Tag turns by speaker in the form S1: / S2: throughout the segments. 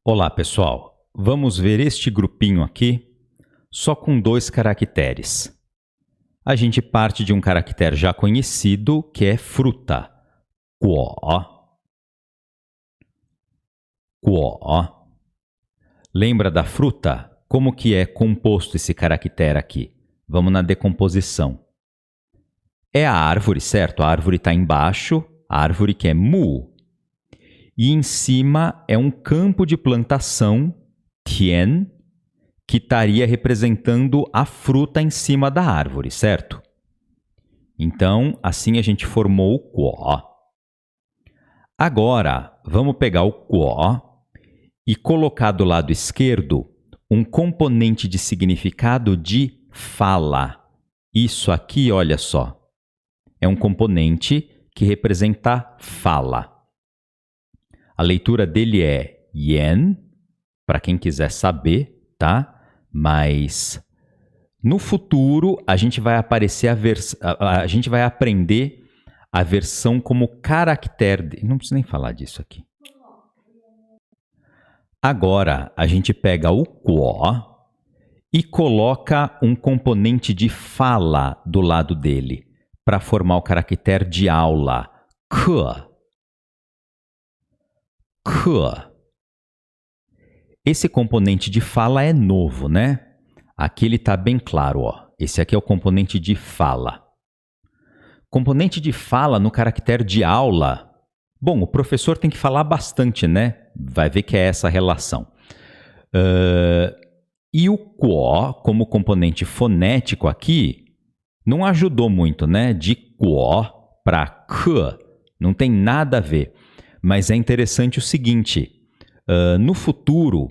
S1: Olá, pessoal. Vamos ver este grupinho aqui só com 2 caracteres. A gente parte de um caractere já conhecido, que é fruta. Guo. Guo. Lembra da fruta? Como que é composto esse caractere aqui? Vamos na decomposição. É a árvore, certo? A árvore está embaixo, a árvore que é mu. E em cima é um campo de plantação, tian, que estaria representando a fruta em cima da árvore, certo? Então, assim a gente formou o guo. Agora, vamos pegar o guo e colocar do lado esquerdo um componente de significado de fala. Isso aqui, olha só, é um componente que representa fala. A leitura dele é yen, para quem quiser saber, tá? Mas no futuro a gente vai a gente vai aprender a versão como caractere. Não preciso nem falar disso aqui. Agora a gente pega o guo e coloca um componente de fala do lado dele para formar o caractere de aula. Ke. Ke. Esse componente de fala é novo, né? Aqui ele está bem claro, ó. Esse aqui é o componente de fala. Componente de fala no caractere de aula. Bom, o professor tem que falar bastante, né? Vai ver que é essa a relação. E o guo, como componente fonético aqui, não ajudou muito, né? De guo para ke, não tem nada a ver. Mas é interessante o seguinte, no futuro,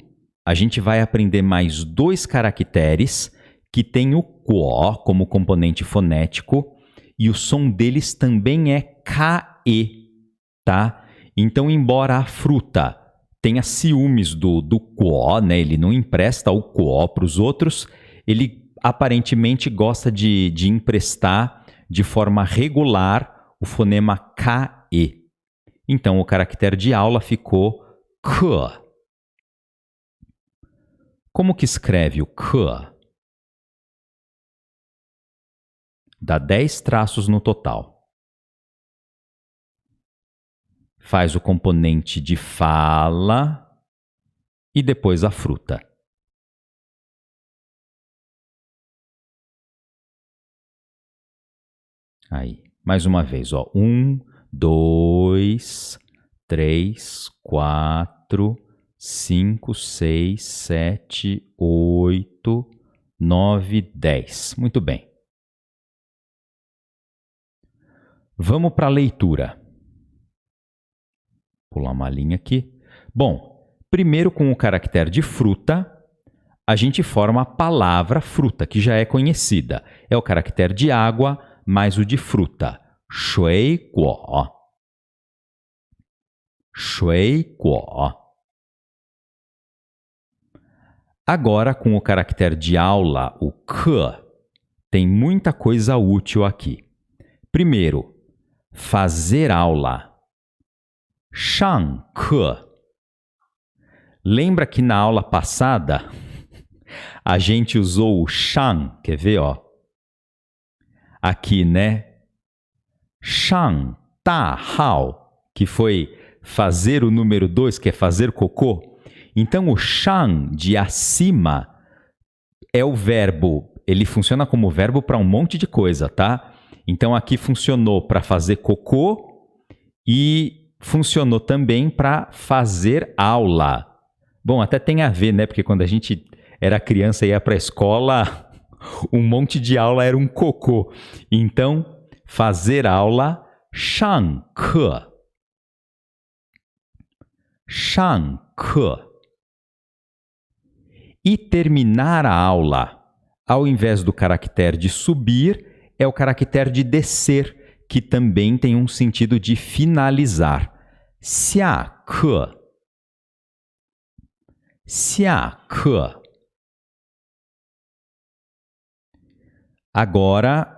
S1: a gente vai aprender mais 2 caracteres que tem o guo como componente fonético e o som deles também é ke, tá? Então, embora a fruta tenha ciúmes do guo, né? Ele não empresta o guo para os outros, ele aparentemente gosta de emprestar de forma regular o fonema ke. Então, o caractere de aula ficou ke. Como que escreve o ke? Dá 10 traços no total. Faz o componente de fala e depois a fruta. Aí, mais uma vez, ó. 1, 2, 3, 4, 5, 6, 7, 8, 9, 10. Muito bem. Vamos para a leitura. Pular uma linha aqui. Bom, primeiro com o caractere de fruta, a gente forma a palavra fruta, que já é conhecida. É o caractere de água mais o de fruta. Shui guo. Shui guo. Agora, com o caractere de aula, o ke, tem muita coisa útil aqui. Primeiro, fazer aula. Shang ke. Lembra que na aula passada a gente usou o shang, quer ver, ó? Aqui, né? Shang ta hao, que foi fazer o número 2, que é fazer cocô. Então, o shang de acima é o verbo, ele funciona como verbo para um monte de coisa, tá? Então, aqui funcionou para fazer cocô e funcionou também para fazer aula. Bom, até tem a ver, né? Porque quando a gente era criança e ia para a escola, um monte de aula era um cocô. Então, fazer aula, 上课. 上课. E terminar a aula, ao invés do caractere de subir, é o caractere de descer, que também tem um sentido de finalizar. 下课. 下课. Agora,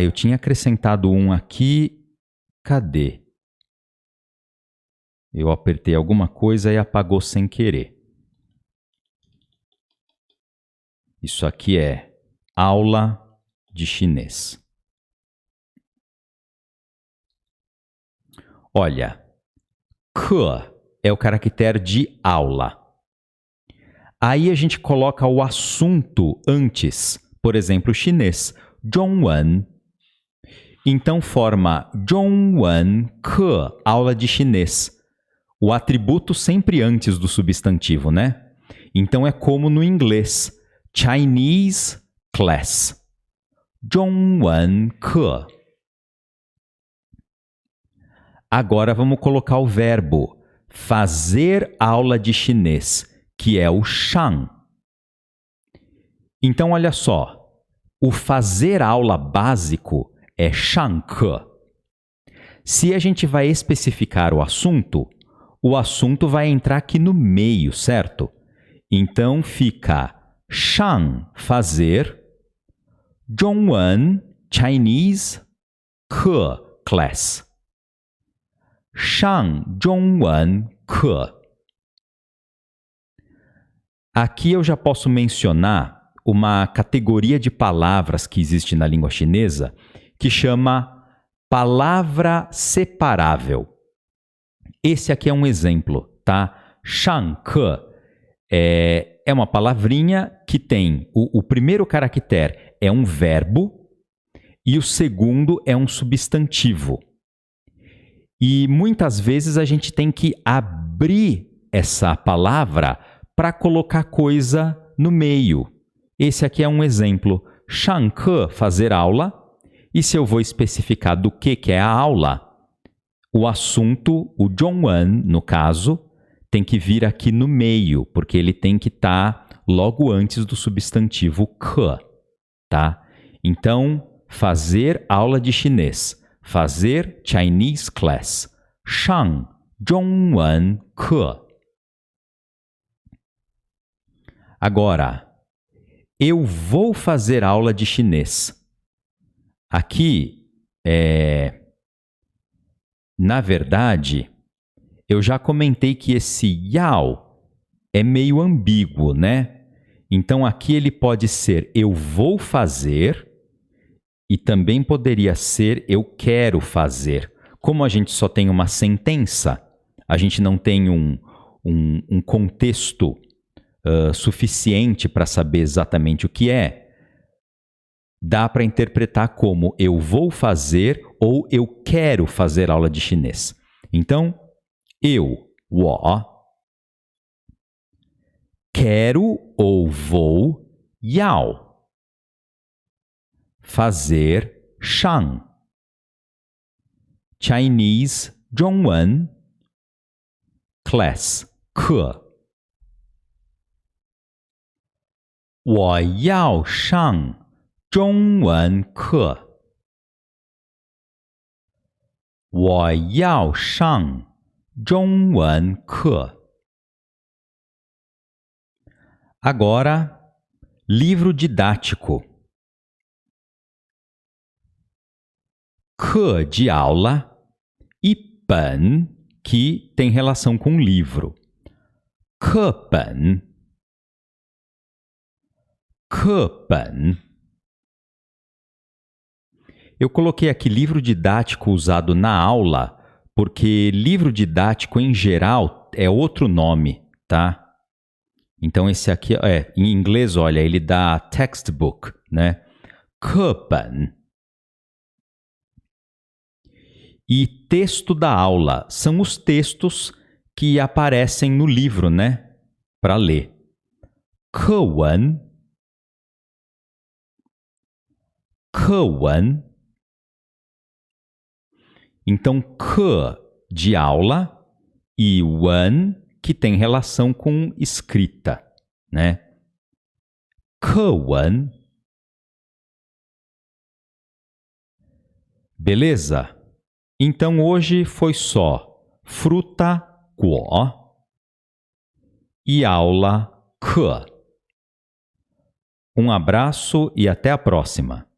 S1: eu tinha acrescentado um aqui. Cadê? Eu apertei alguma coisa e apagou sem querer. Isso aqui é aula de chinês. Olha, ke é o caractere de aula. Aí a gente coloca o assunto antes, por exemplo, chinês, zhongwen. Então forma zhongwen ke, aula de chinês. O atributo sempre antes do substantivo, né? Então é como no inglês, Chinese class. zhongwen ke. Agora vamos colocar o verbo fazer aula de chinês, que é o shang. Então, olha só, o fazer aula básico é shangke. Se a gente vai especificar o assunto vai entrar aqui no meio, certo? Então fica shang, fazer, zhongwen, Chinese, ke, class. Shang zhongwen ke. Aqui eu já posso mencionar uma categoria de palavras que existe na língua chinesa que chama palavra separável. Esse aqui é um exemplo, tá? Shang ke é uma palavrinha que tem o primeiro caractere é um verbo e o segundo é um substantivo. E muitas vezes a gente tem que abrir essa palavra para colocar coisa no meio. Esse aqui é um exemplo. Shangke, fazer aula. E se eu vou especificar do que é a aula, o assunto, o zhongwen, no caso, tem que vir aqui no meio, porque ele tem que estar logo antes do substantivo ke, tá? Então, fazer aula de chinês. Fazer Chinese class. Shang zhongwen ke. Agora, eu vou fazer aula de chinês. Aqui, na verdade, eu já comentei que esse yao é meio ambíguo, né? Então, aqui ele pode ser eu vou fazer e também poderia ser eu quero fazer. Como a gente só tem uma sentença, a gente não tem um contexto suficiente para saber exatamente o que é, dá para interpretar como eu vou fazer ou eu quero fazer aula de chinês. Então, eu, 我, quero ou vou, 要 fazer, 上 Chinese, 中文 class, 课我要上中文课我要上中文课 Agora, livro didático. 课 de aula e 本 que tem relação com livro. 课本 课本 Eu coloquei aqui livro didático usado na aula, porque livro didático, em geral, é outro nome, tá? Então, esse aqui, em inglês, olha, ele dá textbook, né? 课本 E texto da aula são os textos que aparecem no livro, né? Para ler. 课文 课文 Então, ke de aula e wen que tem relação com escrita, né? 课文 Beleza? Então, hoje foi só fruta, 果 e aula, ke. Um abraço e até a próxima!